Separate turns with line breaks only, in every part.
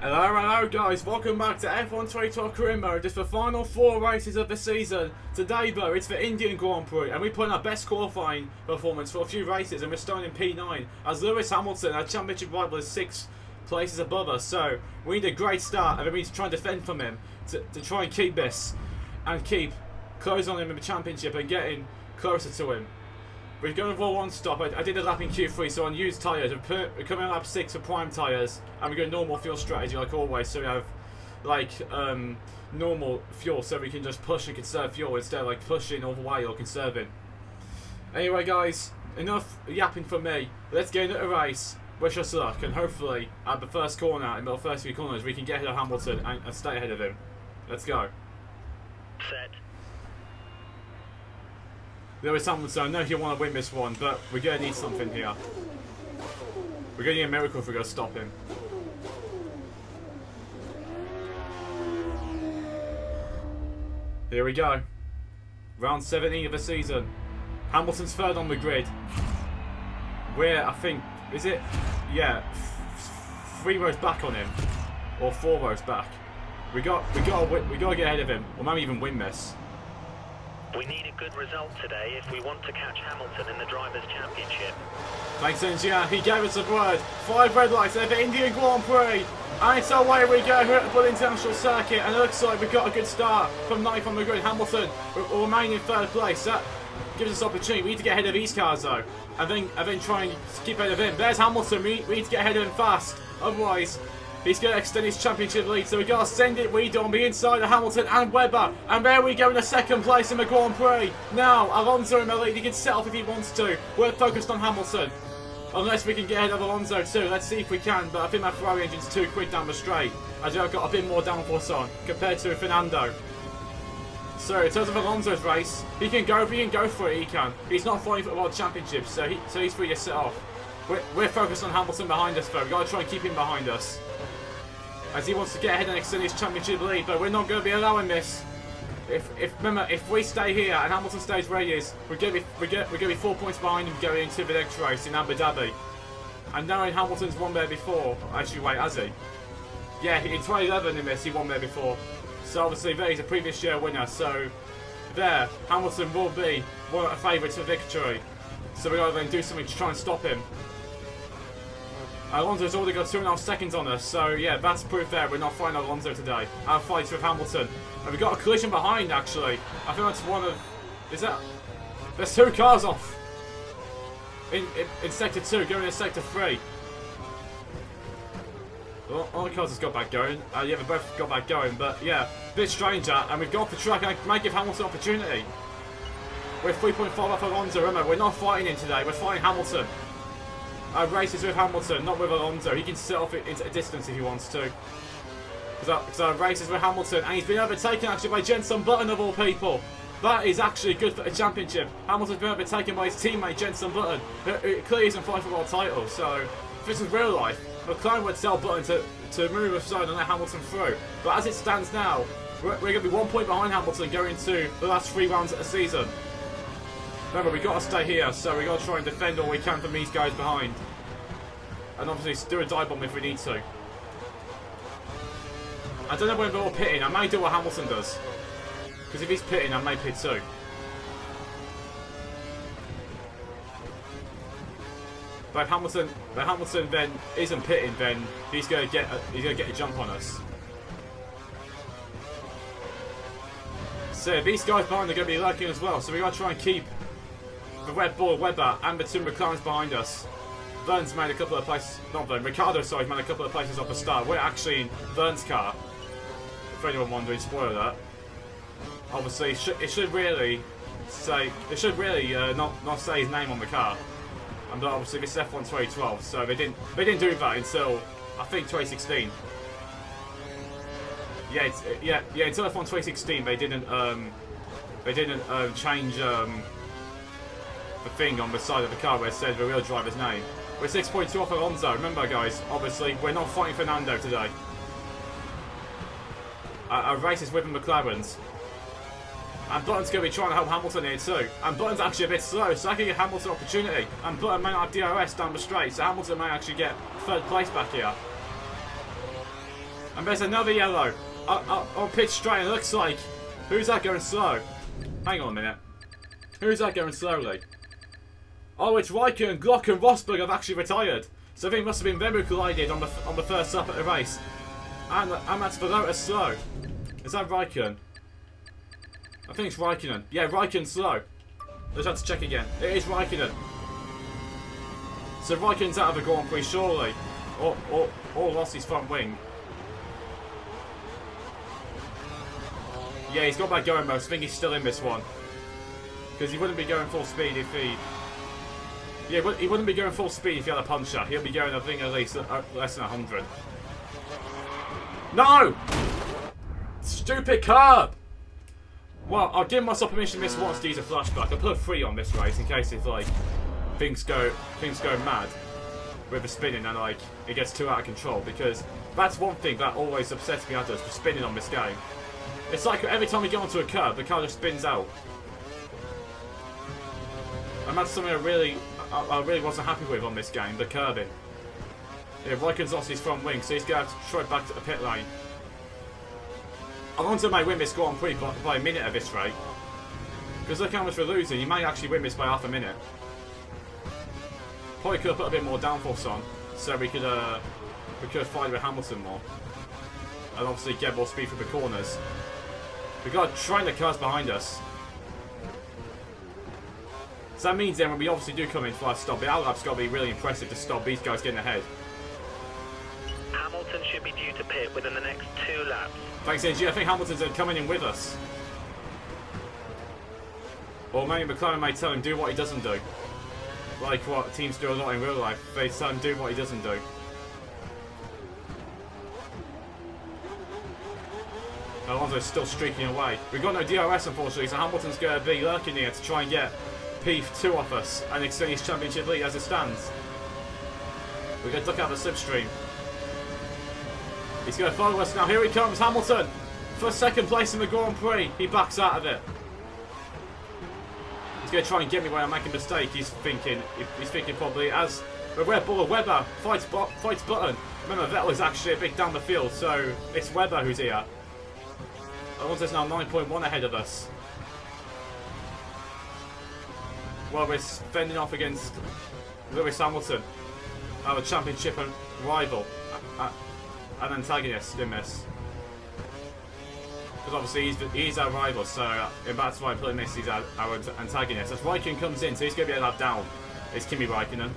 Hello guys, welcome back to F1 2012 Career Mode. It's the final 4 races of the season. Today though, it's the Indian Grand Prix and we put in our best qualifying performance for a few races and we're starting in P9 as Lewis Hamilton, our championship rival, is 6 places above us. So we need a great start and we need to try and defend from him to try and keep this and keep close on him in the championship and getting closer to him. We're going for one stop. I did a lap in Q3, so on used tyres. We're coming on lap 6 for prime tyres, and we're going normal fuel strategy like always. So we have like normal fuel, so we can just push and conserve fuel instead of like pushing all the way or conserving. Anyway, guys, enough yapping from me. Let's get into the race. Wish us luck, and hopefully at the first corner, in the first few corners, we can get ahead of Hamilton and stay ahead of him. Let's go.
Set.
Lewis Hamilton, I know he'll want to win this one, but we're going to need something here. We're going to need a miracle if we're going to stop him. Here we go. Round 17 of the season. Hamilton's third on the grid. We're, I think, is it? Yeah, 3 rows back on him. Or 4 rows back. We got to get ahead of him, or maybe even win this.
We need a good result today if we want to catch Hamilton in the Drivers' Championship.
Thanks, Engineer. He gave us a word. 5 red lights over Indian Grand Prix. And it's away we go here at the Bull International Circuit. And it looks like we've got a good start from 9th on the grid. Hamilton will remain in 3rd place. That gives us opportunity. We need to get ahead of these cars, though. And then try and keep ahead of him. There's Hamilton. We need to get ahead of him fast. Otherwise, he's going to extend his championship lead, so we've got to send it Weed on the inside of Hamilton and Webber. And there we go in the 2nd place in the Grand Prix. Now, Alonso in the lead. He can set off if he wants to. We're focused on Hamilton. Unless we can get ahead of Alonso too. Let's see if we can, but I think my Ferrari engine's too quick down the straight. As I've got a bit more downforce on compared to Fernando. So, in terms of Alonso's race, he can go for it, he can. He's not fighting for the World Championship, so he's free to set off. We're focused on Hamilton behind us though. We've got to try and keep him behind us, as he wants to get ahead and extend his championship lead, but we're not going to be allowing this. Remember, if we stay here and Hamilton stays where he is, we're going to be 4 points behind him going into the next race in Abu Dhabi. And knowing Hamilton's won there before, actually wait, has he? Yeah, in 2011 in this he won there before. So obviously there he's a previous year winner, so there, Hamilton will be one of the favourites for victory. So we've got to then do something to try and stop him. Alonso's already got 2.5 seconds on us, so yeah, that's proof there. We're not fighting Alonso today. Our fight's with Hamilton. And we've got a collision behind, actually. I think that's one of... Is that... There's 2 cars off. In Sector 2, going into Sector 3. Well, all the cars has got back going. Yeah, they both got back going, but yeah, a bit stranger. And we've got off the track, and I might give Hamilton opportunity. We're 3.5 off Alonso, remember, we're not fighting him today, we're fighting Hamilton. Our race is with Hamilton, not with Alonso. He can set off it into a distance if he wants to. Because our race is with Hamilton, and he's been overtaken actually by Jenson Button of all people. That is actually good for the championship. Hamilton's been overtaken by his teammate Jenson Button, who clearly isn't fighting for the world title. So, if this is real life, McLaren would tell Button to move aside and let Hamilton through. But as it stands now, we're going to be 1 point behind Hamilton going into the last 3 rounds of the season. Remember, we've got to stay here, so we've got to try and defend all we can from these guys behind. And obviously do a dive bomb if we need to. I don't know when they're all pitting. I may do what Hamilton does. Because if he's pitting, I may pit too. But if Hamilton then isn't pitting, then he's going to get a jump on us. So these guys behind are going to be lurking as well. So we've got to try and keep the Red Bull, Webber, and the 2 McLarens behind us. Vern's made a couple of places, not Vern, Ricciardo, sorry, made a couple of places off the start. We're actually in Vern's car. If anyone wondering, spoiler that. Obviously, it should really not say his name on the car. And obviously this is F1 2012, so they didn't do that until I think 2016. Yeah, until F1 2016 they didn't change the thing on the side of the car where it said the real driver's name. We're 6.2 off Alonso. Remember, guys, obviously we're not fighting Fernando today. Our race is with the McLarens. And Button's going to be trying to help Hamilton here too. And Button's actually a bit slow, so I can give Hamilton an opportunity. And Button may not have DRS down the straight, so Hamilton may actually get 3rd place back here. And there's another yellow. On pitch straight, it looks like. Who's that going slow? Hang on a minute. Who's that going slowly? Oh, it's Raikkonen, Glock and Rosberg have actually retired. So they must have been very collided on the first lap of the race. And that's the Lotus slow. Is that Raikkonen? I think it's Raikkonen. Yeah, Raikkonen slow. Let's have to check again. It is Raikkonen. So Raikkonen's out of the Grand Prix, surely. Or lost his front wing. Yeah, he's got that going mode. I think he's still in this one. Because he wouldn't be going full speed if he... Yeah, he wouldn't be going full speed if he had a puncher. He'll be going, I think, at least less than 100. No! Stupid curb! Well, I'll give myself permission this once to use a flashback. I'll put a 3 on this race in case if, like, things go mad with the spinning and, like, it gets too out of control. Because that's one thing that always upsets me at us, the spinning on this game. It's like every time we get onto a curb, the car just spins out. And that's something I really wasn't happy with on this game, the curbing. Yeah, Raikkonen's lost his front wing, so he's going to have to try back to the pit lane. Alonso may win this Grand Prix by a minute at this rate. Because look how much we're losing, he may actually win this by half a minute. Probably could have put a bit more downforce on, so we could have fight with Hamilton more. And obviously get more speed through the corners. We've got to train the cars behind us. So that means then when we obviously do come in for our stop, the outlap's got to be really impressive to stop these guys getting ahead.
Hamilton should be due to pit within the next 2 laps.
Thanks, NG. I think Hamilton's coming in with us. Or maybe McLaren may tell him do what he doesn't do. Like what teams do a lot in real life. They tell him do what he doesn't do. Alonso's still streaking away. We've got no DRS unfortunately, so Hamilton's going to be lurking here to try and get P2 off us and extend his championship lead as it stands. We're going to duck out the slipstream. He's going to follow us now. Here he comes, Hamilton. For second place in the Grand Prix. He backs out of it. He's going to try and get me when I make a mistake. He's thinking probably as the Red Bull or Webber fights Button. Remember, Vettel is actually a bit down the field, so it's Webber who's here. Alonso's now 9.1 ahead of us. Well, we're fending off against Lewis Hamilton, our championship rival, an antagonist in this. Because obviously he's our rival, so that's why I'm putting this as our antagonist. As Raikkonen comes in, so he's going to be able to have down. It's Kimi Raikkonen.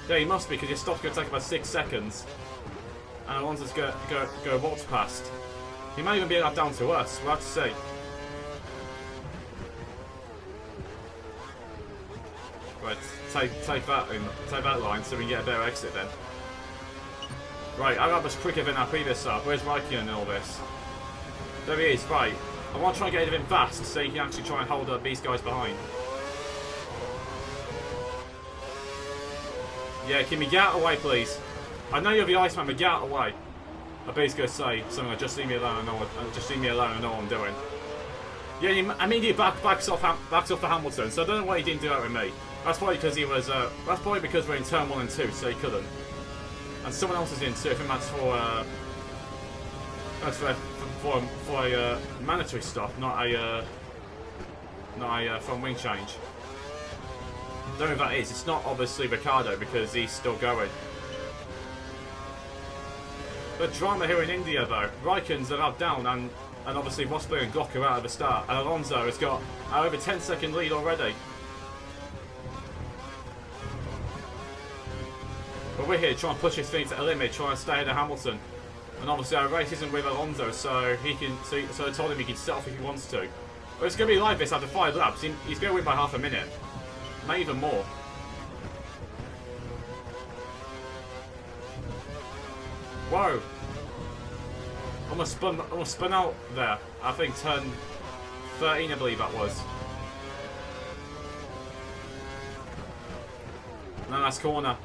Yeah, he must be, because your stop's going to take about 6 seconds. And Alonso's going to go waltz past. He might even be able to have down to us. We'll have to see. Right, take that line so we can get a better exit then. Right, our lap was quicker than our previous lap. Where's Raikkonen in all this? There he is, right. I want to try and get rid of him fast so he can actually try and hold up these guys behind. Yeah, can we get out of the way, please? I know you're the Iceman, but get out of the way. I bet he's going to say something like, just leave me alone, I know what I'm doing. Yeah, he immediately backs off the Hamilton, so I don't know why he didn't do that with me. That's probably because he was, that's probably because we're in turn 1 and 2, so he couldn't. And someone else is in too, I think that's for a mandatory stop, not a front wing change. I don't know if that is. It's not obviously Ricciardo because he's still going. But drama here in India though. Raikkonen's are up down and obviously Rosberg and Glock are out at the start. And Alonso has got over 10-second lead already. But we're here trying to push his thing to the limit, trying to stay ahead of Hamilton. And obviously our race isn't with Alonso, so I told him he can set off if he wants to. But it's going to be like this after 5 laps. He's going to win by half a minute. Maybe even more. Whoa! Almost spun out there. I think turn 13, I believe that was. No, that's corner.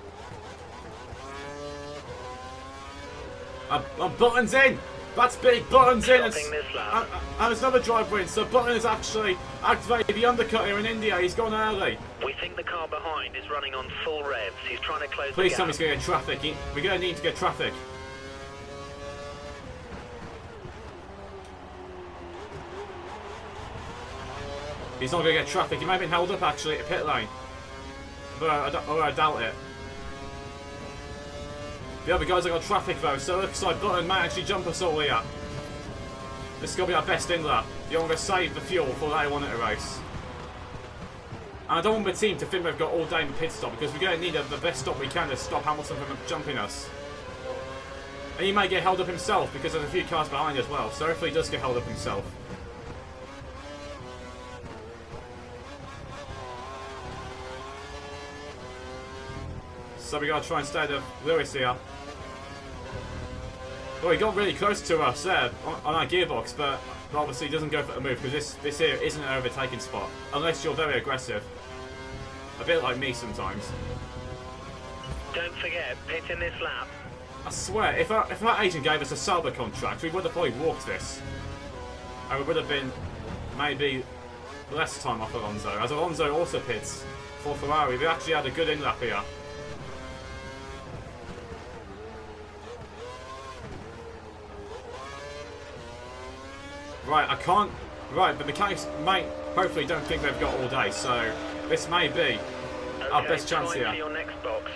Button's in! That's big. Button's in. And
Stopping this lap.
there's another driver in. So Button has actually activated the undercut here in India. He's gone early.
We think the car behind is running on full revs. He's trying to close
Please
the
tell me
gap.
he's going to get traffic. We're going to need to get traffic. He's not going to get traffic. He may have been held up actually at pit lane. But I doubt it. The other guys have got traffic though, so it looks like Button might actually jump us all here. This is going to be our best in lap. You want to save the fuel for later on at a race. And I don't want the team to think they've got all day in the pit stop because we're going to need the best stop we can to stop Hamilton from jumping us. And he may get held up himself because there's a few cars behind as well, so hopefully he does get held up himself. So we got to try and stay with Lewis here. Well, he got really close to us there on our gearbox, but obviously he doesn't go for the move because this here isn't an overtaking spot unless you're very aggressive. A bit like me sometimes.
Don't forget, pit in this lap.
I swear, if our agent gave us a Sauber contract, we would have probably walked this. And we would have been maybe less time off Alonso. As Alonso also pits for Ferrari, we actually had a good in-lap here. Right, I can't... Right, the mechanics might hopefully don't think they've got all day, so this may be our best chance
time
here.
for your next box.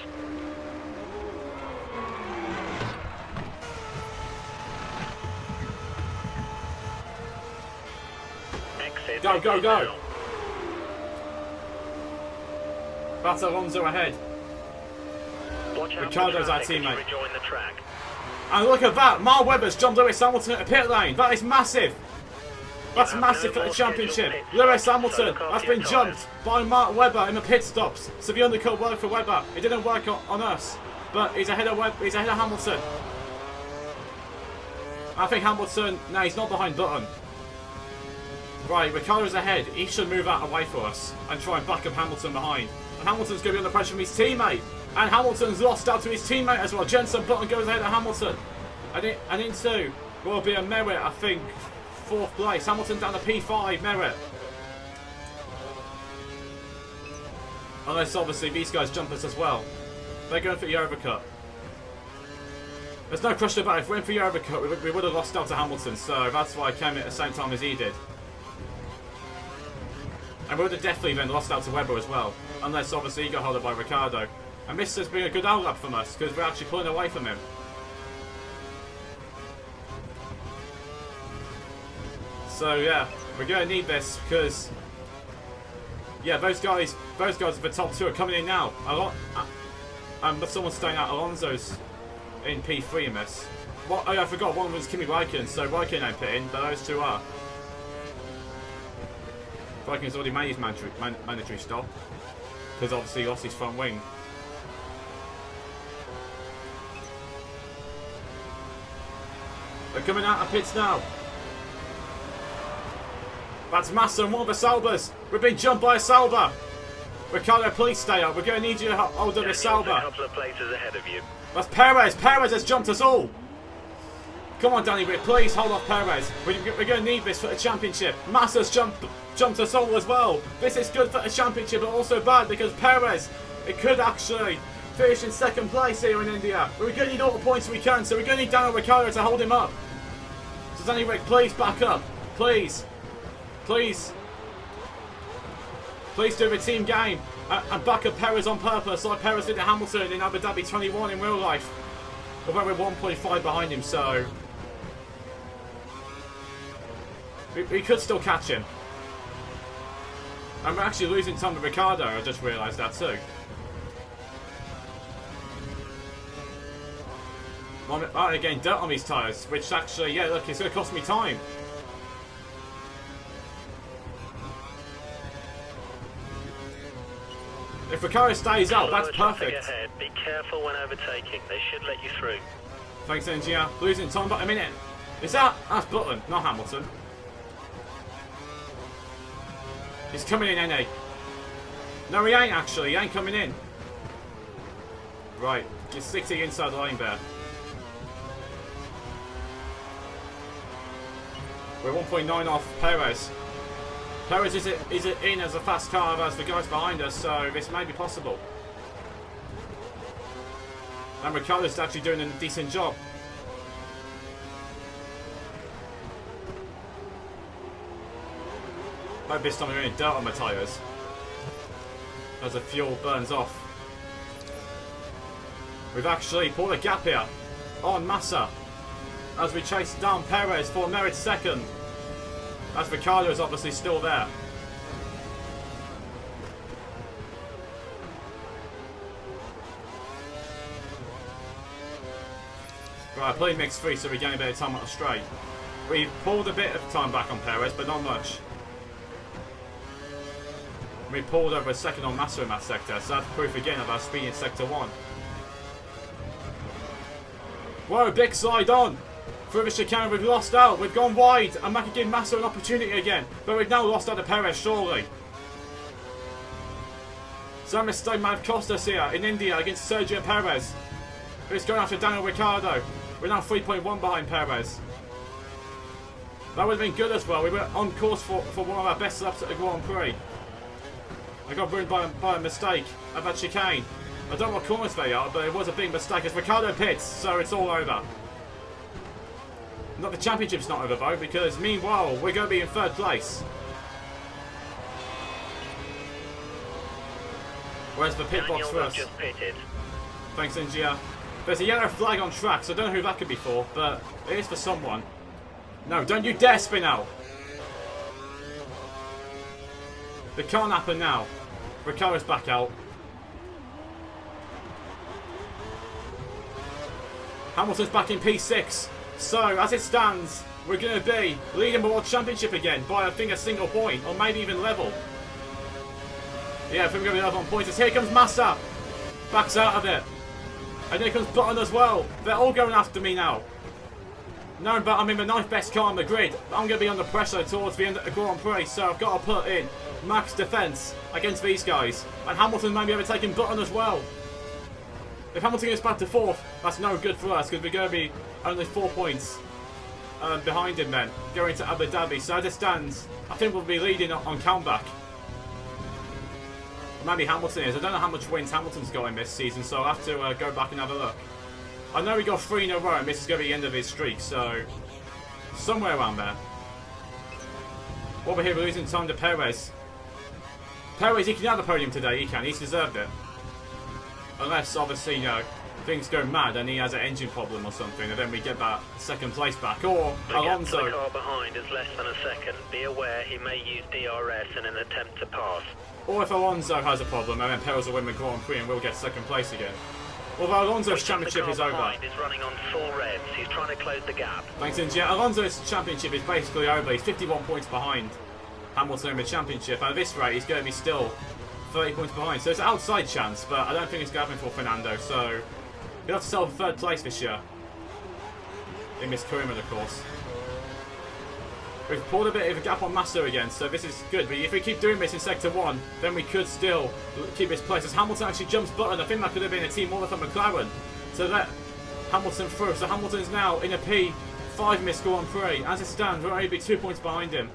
Exit.
Go, go,
exit
go!
now.
That's Alonso ahead.
Watch out
Ricciardo's
for
our
traffic as you
teammate.
rejoin the track.
And look at that! Mark Webber's jumped Lewis Hamilton at the pit lane. That is massive. That's
have
massive
no
for the
more
championship.
scheduled pit
Lewis
stops, so
Hamilton
look
has
after
been
your
jumped
tyres.
by Mark Webber in the pit stops. So the undercut worked for Webber. It didn't work on us, but he's ahead of He's ahead of Hamilton. I think Hamilton. No, he's not behind Button. Right, Ricciardo's ahead. He should move out away for us and try and back up Hamilton behind. And Hamilton's going to be under pressure from his teammate. And Hamilton's lost out to his teammate as well. Jenson Button goes ahead of Hamilton. And into will be a Merritt, I think, 4th place. Hamilton down to P5, Merritt. Unless obviously these guys jump us as well. They're going for the overcut. There's no question about it. If we went for the overcut, we would have lost out to Hamilton. So that's why I came at the same time as he did. And we would have definitely then lost out to Webber as well. Unless obviously he got held up by Ricciardo. And this has been a good outlap from us because we're actually pulling away from him. So yeah, we're going to need this because yeah, those guys at the top 2 are coming in now. But someone's staying out. Alonso's in P3 in this. Oh yeah, I forgot one was Kimi Räikkönen, so Räikkönen ain't pit in, but those 2 are. Räikkönen's already made his mandatory stop because obviously he lost his front wing. They're coming out of pits now. That's Massa and one of the Saubers. We've been jumped by a Sauber. Ricciardo, please stay up. We're going to need you to hold up this
Daniel's a
Sauber.
couple of places ahead of you.
That's Perez. Perez has jumped us all. Come on, Danny Rick. Please hold off Perez. We're going to need this for the championship. Massa's jumped us all as well. This is good for the championship, but also bad because Perez, it could actually finish in 2nd place here in India. But we're going to need all the points we can, so we're going to need Daniel Ricciardo to hold him up. So Danny Rick, please back up. Please. Please. Please do the team game and back up Perez on purpose like Perez did to Hamilton in Abu Dhabi 21 in real life. Although we're 1.5 behind him, so we could still catch him. And we're actually losing time to Ricciardo, I just realised that too. I'm getting dirt on these tyres, which actually, yeah, look, it's going to cost me time. If Ricciardo stays out, that's perfect.
Ahead. Be careful when overtaking. They should let you through.
Thanks, Engineer. Losing time by a minute. Is that? That's Button, not Hamilton. He's coming in, NA. No, he ain't actually. He ain't coming in. Right. Just stick to the inside line there. We're 1.9 off Perez. Perez is in as a fast car as the guys behind us, so this may be possible. And Ricciardo's actually doing a decent job. Hope this time we're in dirt on my tyres as the fuel burns off. We've actually pulled a gap here on Massa as we chase down Perez for Merritt's second, as Ricciardo is obviously still there. Right, I played mix 3 so we gain a bit of time on the straight. We've pulled a bit of time back on Perez, but not much. We pulled over a second on Massa in that sector, so that's proof again of our speed in sector 1. Whoa, big slide on! Through the chicane, we've lost out, we've gone wide, and that could give Massa an opportunity again, but we've now lost out to Perez, surely. So a mistake might have cost us here in India against Sergio Perez, who's going after Daniel Ricciardo. We're now 3.1 behind Perez. That would have been good as well. We were on course for one of our best laps at the Grand Prix. I got ruined by a mistake at that chicane. I don't know what corners they are, but it was a big mistake as Ricciardo pits, so it's all over. Not the championship's not over though, because meanwhile we're going to be in 3rd place. Where's the pit box for us?
Just pitted.
Thanks, Ingia. There's a yellow flag on track, so I don't know who that could be for, but it is for someone. No, don't you dare spin out! It can't happen now. Ricciardo's back out. Hamilton's back in P6. So, as it stands, we're going to be leading the World Championship again by, I think, a single point, or maybe even level. Yeah, I think we're going to be level on points. As here comes Massa. Backs out of it. And here comes Button as well. They're all going after me now. No, but I'm in the 9th best car on the grid. I'm going to be under pressure towards the end of the Grand Prix, so I've got to put in max defence against these guys. And Hamilton may be overtaking Button as well. If Hamilton gets back to 4th, that's no good for us, because we're going to be only 4 points behind him then, going to Abu Dhabi. So as it stands, I think we'll be leading on countback. Maybe Hamilton is. I don't know how much wins Hamilton's got in this season, so I'll have to go back and have a look. I know he got 3 in a row, and this is going to be the end of his streak, so somewhere around there. Over here, we're losing time to Perez. Perez, he can have the podium today, he can. He's deserved it. Unless, obviously, you know, things go mad and he has an engine problem or something, and then we get that 2nd place back. Or Alonso.
The car behind is less than a second. Be aware he may use DRS in an attempt to pass.
Or if Alonso has a problem, and then Perez will win the Grand Prix and we'll get 2nd place again. Although Alonso's championship is over.
He's running on full revs. He's trying to close the gap.
Thanks, India. Alonso's championship is basically over. He's 51 points behind Hamilton in the championship. At this rate, he's going to be still 30 points behind. So it's an outside chance, but I don't think it's going to happen for Fernando. So he'll have to sell the 3rd place this year. In Miss Kuriman, of course. We've pulled a bit of a gap on Massa again, so this is good. But if we keep doing this in Sector 1, then we could still keep this place. As Hamilton actually jumps Button, I think that could have been a team order from McLaren to let Hamilton through. So Hamilton's now in a P5 Miss Grand Prix. As it stands, we're only be 2 points behind him.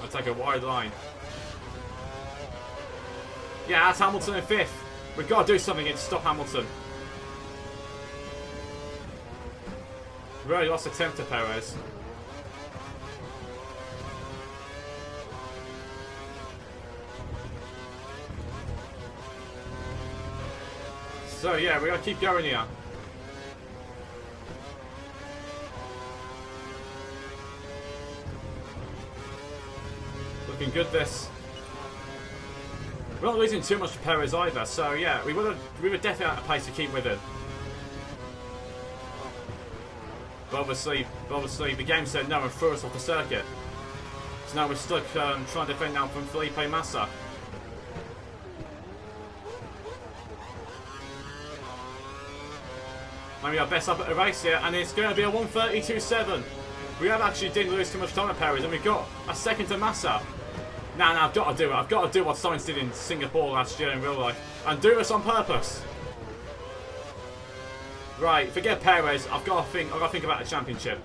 I'll take a wide line. Yeah, that's Hamilton in 5th. We've got to do something to stop Hamilton. Really lost a temp to Perez. So yeah, we gotta keep going here. Looking good this. We're not losing too much to Perez either, so yeah, we were definitely at a pace to keep with it. But obviously the game said no and threw us off the circuit. So now we're stuck trying to defend now from Felipe Massa. Maybe our best up at the race here, and it's going to be a 1:32.7. We have actually didn't lose too much time at Perez, and we've got a 2nd to Massa. Now, I've got to do it. I've got to do what Sainz did in Singapore last year in real life, and do this on purpose. Right, forget Perez. I've got to think about the championship.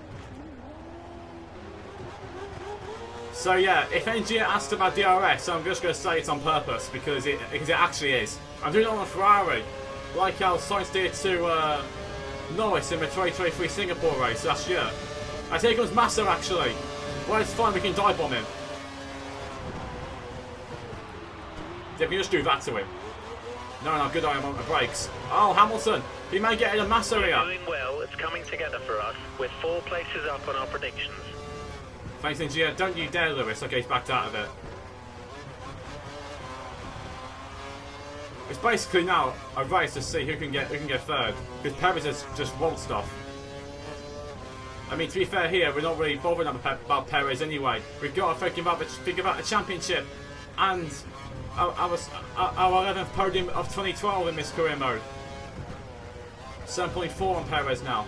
So yeah, if NG asked about DRS, I'm just going to say it's on purpose because it actually is. I'm doing it on a Ferrari, like our Science did to Norris in the 2023 Singapore race last year. And here comes Massa actually. Well, it's fine, we can dive bomb him. Yeah, we can just do that to him. No, good eye on the brakes. Oh, Hamilton, he may get in a Massa here.
Doing well, it's coming together for us. We're 4 places up on our predictions.
Thanks, Engineer. Don't you dare, Lewis. Okay, he's backed out of it. It's basically now a race to see who can get third. Because Perez has just waltzed off. I mean, to be fair here, we're not really bothering about Perez anyway. We've got to think about the championship and our 11th podium of 2012 in this career mode. 7.4 on Perez now.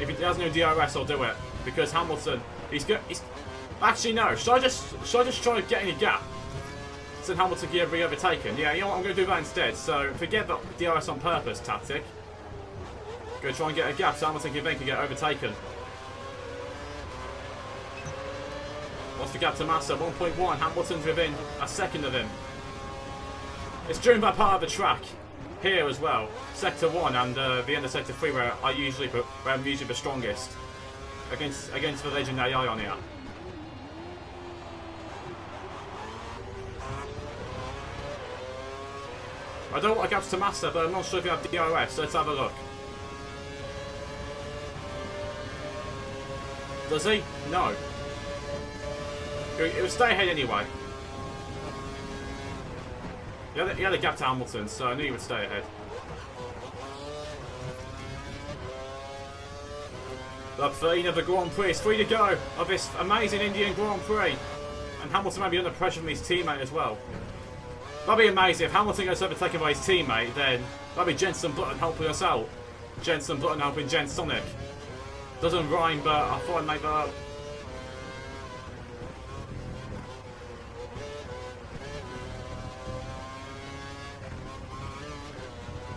If he has no DRS, I'll do it. Because Hamilton, he's actually no. Should I just try to get in a gap? So Hamilton can be overtaken. Yeah, you know what? I'm going to do that instead. So forget the DRS on purpose tactic. Go try and get a gap so Hamilton can then get overtaken. What's the gap to Massa? 1.1. Hamilton's within a second of him. It's during that part of the track here as well. Sector 1 and the end of Sector 3 where I'm usually the strongest. Against the Legend AI on here. I don't know what gaps to Massa, but I'm not sure if you have DRS, so let's have a look. Does he? No. It will stay ahead anyway. He had a gap to Hamilton, so I knew he would stay ahead. Lap 13 of the Grand Prix. It's 3 to go of this amazing Indian Grand Prix. And Hamilton may be under pressure from his teammate as well. That'd be amazing. If Hamilton gets overtaken by his teammate, then that'd be Jenson Button helping us out. Jenson Button helping Jen Sonic. Doesn't rhyme, but I thought I'd make that up.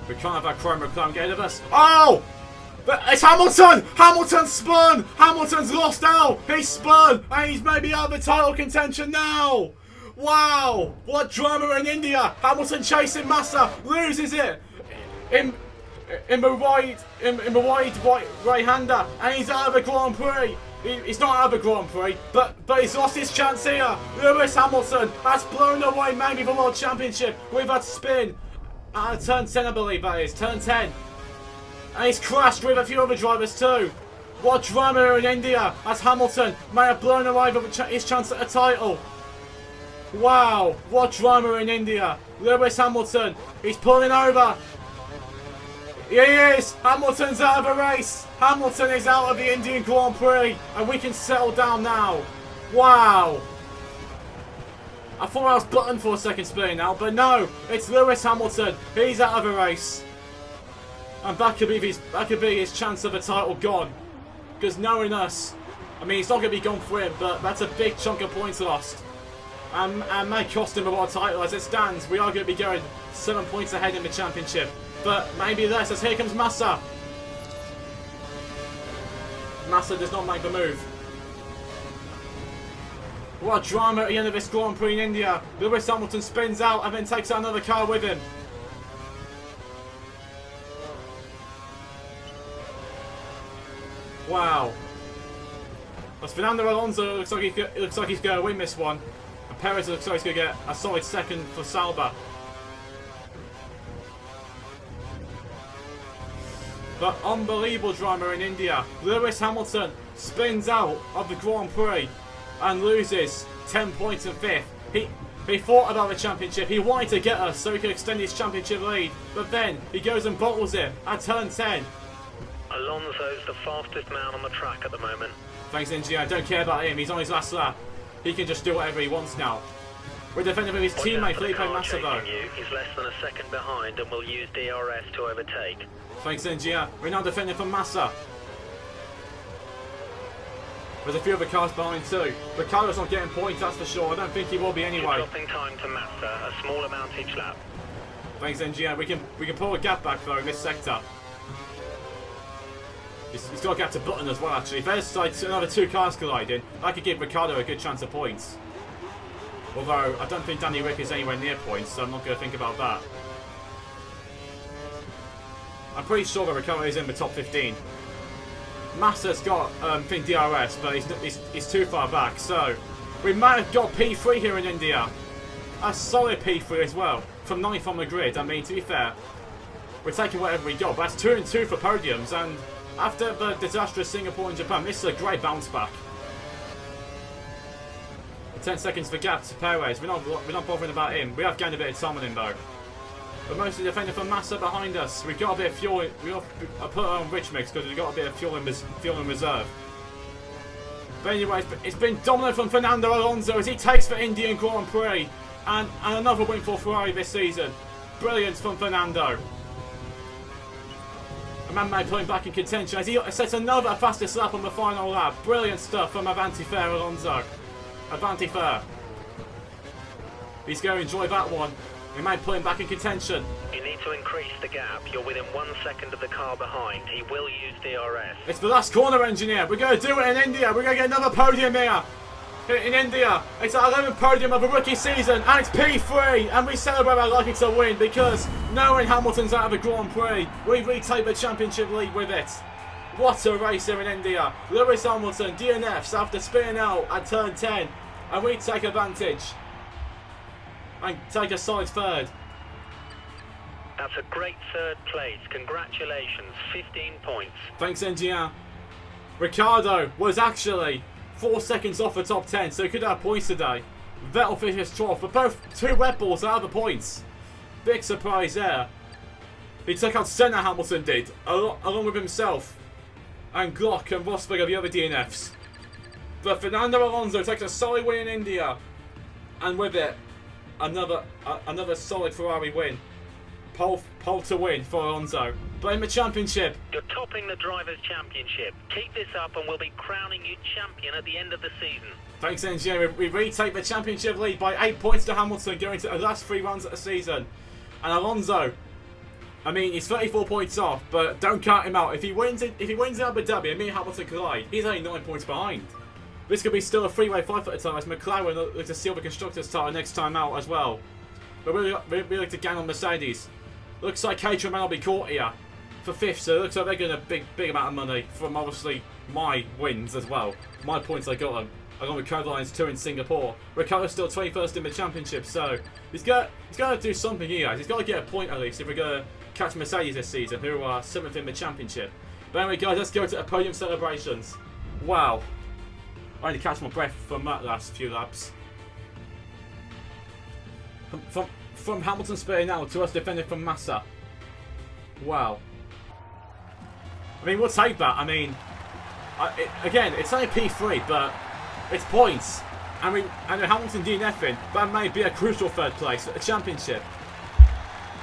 We can't have that Chroma Clown get ahead of us. Oh! It's Hamilton! Hamilton spun! Hamilton's lost out! He spun! And he's maybe out of the title contention now! Wow! What drama in India! Hamilton chasing Massa, loses it! In the wide right-hander, and he's out of the Grand Prix! He's not out of the Grand Prix, but he's lost his chance here! Lewis Hamilton has blown away maybe the World Championship with that spin! Turn 10 I believe that is, turn 10! And he's crashed with a few other drivers too. What drama in India as Hamilton may have blown away his chance at a title. Wow, what drama in India. Lewis Hamilton, he's pulling over. He is. Hamilton's out of the race. Hamilton is out of the Indian Grand Prix. And we can settle down now. Wow. I thought I was Button for a second spin now, but no, it's Lewis Hamilton. He's out of the race. And that could be his chance of a title gone. Because knowing us, I mean, it's not going to be gone for him, but that's a big chunk of points lost. And may cost him a world title. As it stands, we are going to be going 7 points ahead in the championship. But maybe less, as here comes Massa. Massa does not make the move. What a drama at the end of this Grand Prix in India. Lewis Hamilton spins out and then takes out another car with him. Wow. As Fernando Alonso looks like he's going to win this one. And Perez looks like he's going to get a solid second for Sauber. But unbelievable drama in India. Lewis Hamilton spins out of the Grand Prix and loses 10 points in 5th. He thought about the championship. He wanted to get us so he could extend his championship lead. But then he goes and bottles it at turn 10.
Alonso's the fastest man on the track at the moment.
Thanks, NGO. I don't care about him. He's on his last lap. He can just do whatever he wants now. We're defending with his teammate Felipe Massa though.
He's less than a second behind and will use DRS to overtake.
Thanks, NGO. We're now defending for Massa. There's a few other cars behind too. But Carlos not getting points, that's for sure. I don't think he will be anyway.
You're dropping time to Massa, a small amount each lap.
Thanks, NGO. We can pull a gap back though in this sector. He's got to get to Button as well, actually. If there's like another 2 cars colliding, that could give Ricciardo a good chance of points. Although, I don't think Danny Ric is anywhere near points, so I'm not going to think about that. I'm pretty sure that Ricciardo is in the top 15. Massa's got DRS, but he's too far back, so we might have got P3 here in India. A solid P3 as well, from 9th on the grid. I mean, to be fair, we're taking whatever we got, but that's 2 and 2 for podiums, and after the disastrous Singapore and Japan, this is a great bounce back. 10 seconds for gap to Perez. We're not bothering about him. We have gained a bit of time on him though. But mostly defending from Massa behind us. We've got a bit of fuel. I put it on Rich Mix because we've got a bit of fuel in reserve. But anyway, it's been dominant from Fernando Alonso as he takes the Indian Grand Prix and another win for Ferrari this season. Brilliant from Fernando. A man may put him back in contention as he sets another fastest lap on the final lap. Brilliant stuff from Avanti Fair Alonso. Avanti Fair. He's going to enjoy that one. We may put him back in contention.
You need to increase the gap. You're within 1 second of the car behind. He will use DRS.
It's the last corner, engineer. We're going to do it in India. We're going to get another podium here. In India. It's our 11th podium of the rookie season. And it's P3. And we celebrate our lucky to win because knowing Hamilton's out of the Grand Prix, we retake the championship lead with it. What a race here in India. Lewis Hamilton, DNFs after spinning out at turn 10. And we take advantage. And take a solid third.
That's a great third place. Congratulations. 15 points.
Thanks, engineer. Ricciardo was actually 4 seconds off the top 10, so he could have points today. Vettel finishes 12th, but both 2 Red Bulls out of the points. Big surprise there. He took out Senna, Hamilton did, along with himself. And Glock and Rosberg are the other DNFs. But Fernando Alonso takes a solid win in India. And with it, another solid Ferrari win. Pole to win for Alonso. But in the championship,
you're topping the Drivers' Championship. Keep this up and we'll be crowning you champion at the end of the season.
Thanks, engineer. We retake the championship lead by 8 points to Hamilton going to the last 3 runs of the season. And Alonso, I mean, he's 34 points off, but don't count him out. If he wins in Abu Dhabi and me and Hamilton collide, he's only 9 points behind. This could be still a 3-way fight for the time as McLaren look to steal the Constructors' title next time out as well. But we look to gang on Mercedes. Looks like Caterham will be caught here for 5th, so it looks like they're getting a big amount of money from obviously my wins as well. My points I got them. I got with Codelines 2 in Singapore. Ricciardo's still 21st in the championship, so he's got to do something here, guys. He's got to get a point at least if we're going to catch Mercedes this season, who are 7th in the championship. But anyway, guys, let's go to the podium celebrations. Wow. I had to catch my breath from that last few laps. From Hamilton spitting out to us defending from Massa. Wow. I mean, we'll take that. I mean, again, it's only P3, but it's points. And Hamilton DNFing, that may be a crucial 3rd place at the championship.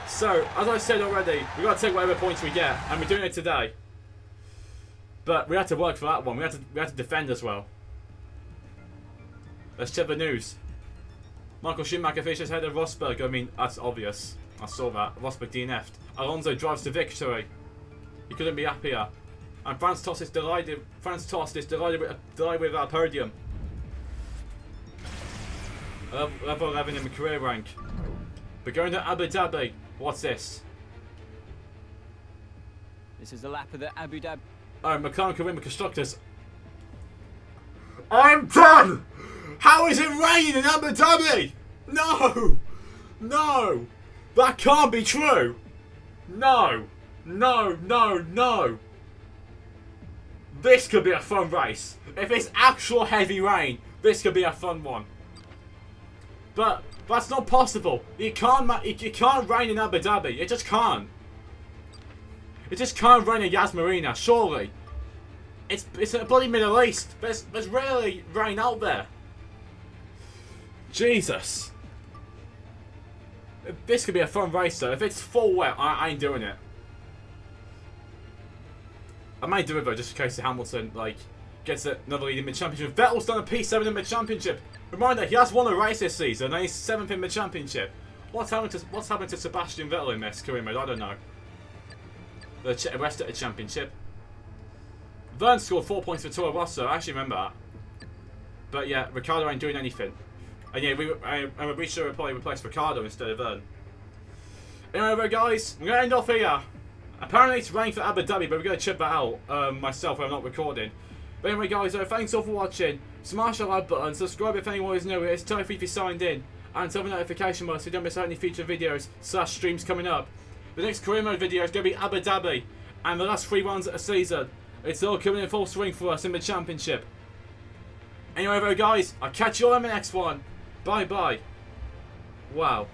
So, as I said already, we've got to take whatever points we get, and we're doing it today. But we had to work for that one. We had to defend as well. Let's check the news. Michael Schumacher finishes ahead of Rosberg. I mean, that's obvious. I saw that. Rosberg DNF'd. Alonso drives to victory. He couldn't be happier. And Franz Tost is delighted. With our podium. Level 11 in the career rank. We're going to Abu Dhabi. What's this?
This is the lap of the Abu Dhabi.
Oh, McLaren can win the Constructors. I'm done! How is it raining in Abu Dhabi? No! No! That can't be true! No! No, no, no! This could be a fun race. If it's actual heavy rain, this could be a fun one. But that's not possible. You can't rain in Abu Dhabi. It just can't. It just can't rain in Yas Marina, surely. It's a bloody Middle East. There's rarely rain out there. Jesus. This could be a fun race though. If it's full wet, I ain't doing it. I might do it though, just in case Hamilton gets another lead in the championship. Vettel's done a P7 in the championship. Reminder, he has won a race this season and he's 7th in the championship. What's happened to Sebastian Vettel in this career mode? I don't know. The rest of the championship. Vern scored 4 points for Toro Rosso. I actually remember that. But yeah, Ricciardo ain't doing anything. And yeah, we should have probably replaced Ricciardo instead of Vern. Anyway, guys, I'm going to end off here. Apparently it's raining for Abu Dhabi, but we're going to check that out myself when I'm not recording. But anyway, guys, thanks all for watching. Smash the like button, subscribe if anyone is new. It's totally free if you signed in. And turn the notification bell so you don't miss out any future videos / streams coming up. The next career mode video is going to be Abu Dhabi. And the last 3 rounds of the season. It's all coming in full swing for us in the championship. Anyway, though, guys, I'll catch you all in the next one. Bye-bye. Wow.